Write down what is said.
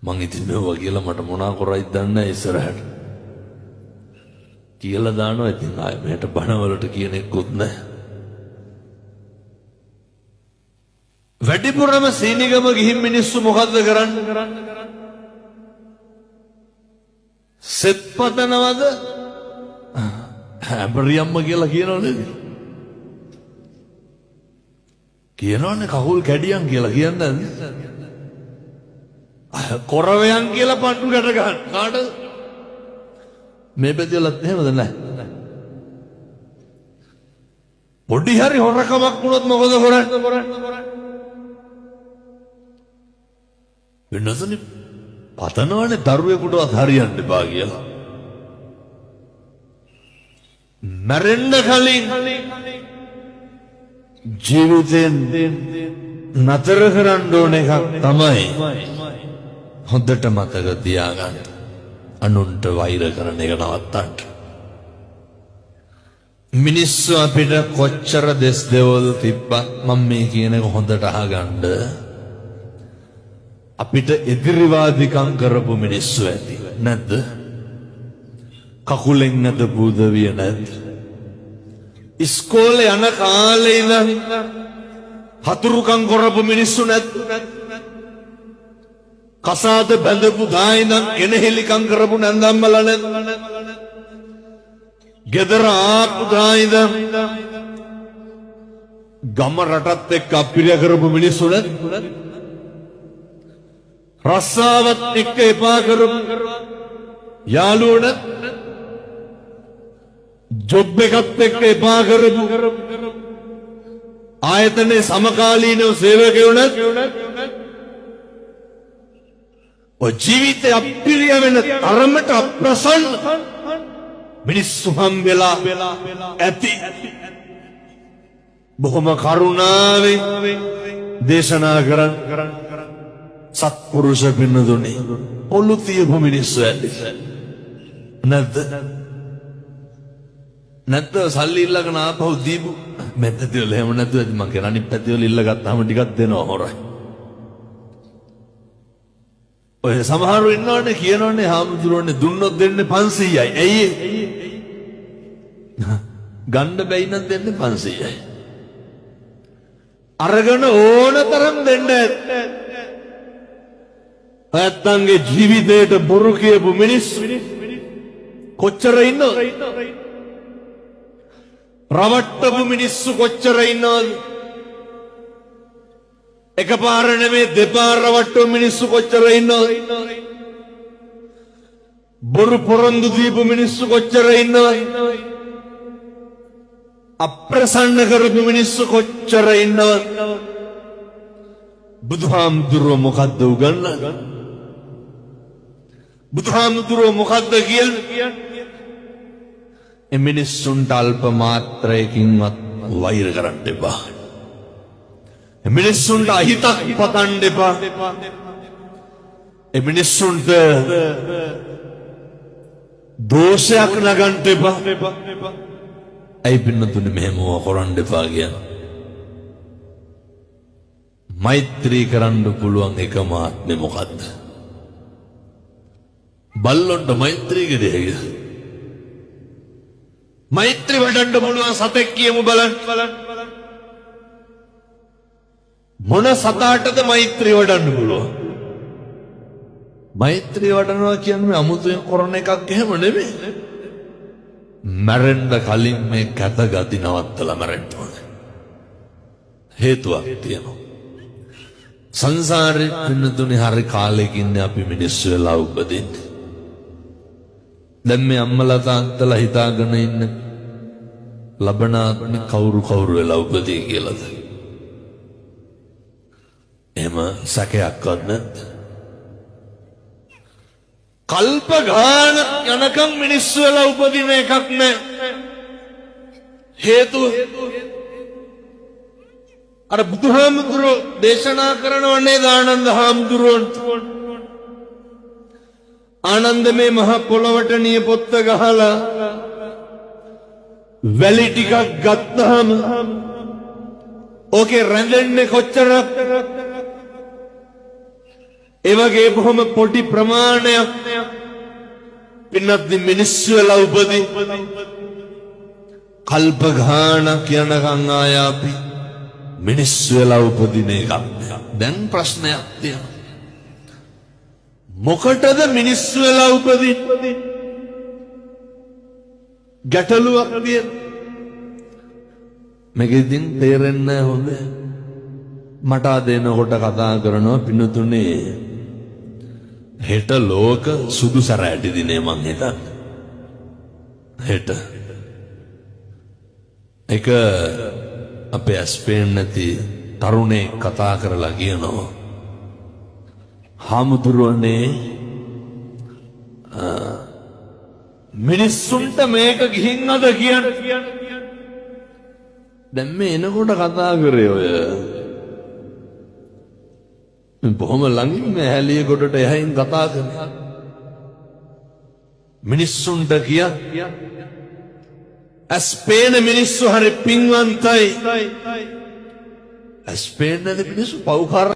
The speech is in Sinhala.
මං ඉතින් මෙව්වා කියලා මට මොනා කරයිද දන්නේ නැහැ ඉස්සරහට. කියලා දානවා ඉතින් ආයෙ මෙහෙට බණවලට කියන එක්කුත් නැහැ. වැඩිපුරම සීනිගම ගිහින් මිනිස්සු මොකද්ද කරන්නේ? සෙත් පතනවද? හැබරියම්ම කියලා කියනවනේ. කියනවනේ කකුල් කැඩියන් කියලා කියන්නේ නැද්ද? කොරවයන් කියලා පණ්ඩු ගැට ගන්න. කාටද? මේ පැතිවලත් එහෙමද නැහැ. පොඩි හරි හොරකමක් වුණොත් මොකද කරන්නේ? වෙනසනේ පතනවනේ දරුවෙකුටවත් හරියන්න එපා කියලා. මැරෙන්න කලින් ජීවිතෙන් නතර කරන්න ඕන එකක් තමයි හොඳට මතක තියාගන්න. අනුන්ට වෛර කරන එක නවත්තන්න. මිනිස්සු අපිට කොච්චර දෙස් දෙවල් තිබ්බත් මම මේ කියන එක හොඳට අහගන්න. අපිට එදිරිවාදිකම් කරපු මිනිස්සු ඇති නැද්ද? කකුලෙන් අද බුදවිය නැද්ද? ඉස්කෝලේ යන කාලේ ඉඳන් හතුරුකම් කරපු මිනිස්සු නැද්ද? කසාද බැඳපු ගායනන් කෙනෙහිලිකම් කරපු නැන්දම්මලා නැද්ද? ගෙදර ආපු ගායන ගම රටත් එක්ක අපිරිය කරපු මිනිස්සු නැද්ද? රස්සාවත් එක්ක එපා කරපු යාළුවෝ නැද්ද? ජොබ් එකත් එක්ක එපා කරපු ආයතනයේ සමකාලීනව සේවකයෝ නැද්ද? ඔය ජීවිතය අපිරිය වෙන තරමට අප්‍රසන්න මිනිස්සු හම්බෙලා ඇති. බොහොම කරුණාවෙන් දේශනා කරන් සත්පුරුෂ පින්නදුනේ ඔලු තියපු මිනිස්සු ඇති නැද්ද? නැත්ද සල්ලි ඉල්ලගෙන ආපහු දීපු මේ පැතිවල එහෙම නැතුව ඇති. මං කියන අනිත් පැතිවල ඉල්ල ගත්තාම ටිකක් දෙනවා හොරයි. ඔය සමහරව ඉන්නවනේ කියනවනේ හාමුදුරුවනේ දුන්නොත් දෙන්නේ 500යි. ඇයි ගන්න බැයි නම් දෙන්නේ 500යි. අරගෙන ඕන තරම් දෙන්න ඇත්තේ. ඇත්තන්ගේ ජීවිතේට බොරු කියපු මිනිස්සු කොච්චර ඉන්නවද? රවට්ටපු මිනිස්සු කොච්චර ඉන්නවද? එකපාර නෙමෙයි දෙපාර රවට්ටපු මිනිස්සු කොච්චර ඉන්නවද? බොරු පොරොන්දු දීපු මිනිස්සු කොච්චර ඉන්නවද? අප්‍රසන්න කරපු මිනිස්සු කොච්චර ඉන්නවද? බුදුහාමුදුරුවෝ මොකද්ද උගන්වන්නේ? බුදුහාමුදුරුවෝ මොකද්ද කියන්නේ? ඒ මිනිස්සුන්ට අල්ප මාත්‍රයකින්වත් වෛර කරන්න එපා. ඒ මිනිස්සුන්ට අහිතක් පතන්න එපා. ඒ මිනිස්සුන්ට දෝෂයක් නගන්න එපා. ඇයි පින්නතුනේ මෙහෙම කරන්න එපා කියන්නේ? මෛත්‍රී කරන්න පුළුවන් එකම ආත්මය මොකද්ද? බල්ලොන්ට මෛත්‍රී කරේද? මෛත්‍රී වඩන්න පුළුවන් සතෙක් කියමු බලන්න. මොන සතාටද මෛත්‍රී වඩන්න පුළුවන්? මෛත්‍රී වඩනවා කියන්නේ අමුතුවෙන් කරන එකක් එහෙම නෙමෙයි. මැරෙන්න කලින් මේ කැත ගති නවත්තලා මැරෙන්න ඕනේ. හේතුවක් තියෙනවා. සංසාරේ පින්නතුනේ හරි කාලෙකින් අපි මිනිස්සු වෙලා උපදින්නේ. දැන් මේ අම්මලා තාත්තලා හිතාගෙන ඉන්න ලබනාත්මේ කවුරු වෙලා උපදී කියලාද? එහෙම සැකයක්වත් නැද්ද? කල්ප ගාන යනකම් මිනිස්සු වෙලා උපදින එකක් නෑ. හේතුව අර බුදුහාමුදුරුවෝ දේශනා කරනවනේ ආනන්ද හාමුදුරුවන්ට. ආනන්ද මේ මහ පොළවට නියපොත්ත ගහලා වැලි ටිකක් ගත්තාම ඕකේ රැඳෙන්නේ කොච්චරක්? ඒ වගේ බොහොම පොඩි ප්‍රමාණයක් පින්නත් මිනිස්සු වෙලා උපදී කල්ප ගානක් යනකම් ආය අපි මිනිස්සු වෙලා උපදින එකක්. දැන් ප්‍රශ්නයක් තියෙනවා. මොකටද මිනිස්සු වෙලා උපදින්නේ? ගැටලුවක් තියෙනවා. මේක ඉතින් තේරෙන්නේ නැහැ හොඳ. මට අදෙනකොට කතා කරනවා පින්නතුනේ හෙට ලෝක සුදු සැරෑටි දිනේ මං හිතන්නේ. හෙට එක අපේ ස්පේන් නැති තරුණේ කතා කරලා කියනවා හාමුදුරුවනේ මිනිස්සුන්ට මේක ගිහින් අද කියන්නේ දැන් මේ එනකොට කතා කරේ ඔය බොහොම ළඟින් මේ හැලිය ගොඩට එහින් කතා කරනවා මිනිස්සුන්ට කිය ස්පේන මිනිස්සු හරි පින්වන්තයි ස්පේන් නැති මිනිස්සු පව්කාර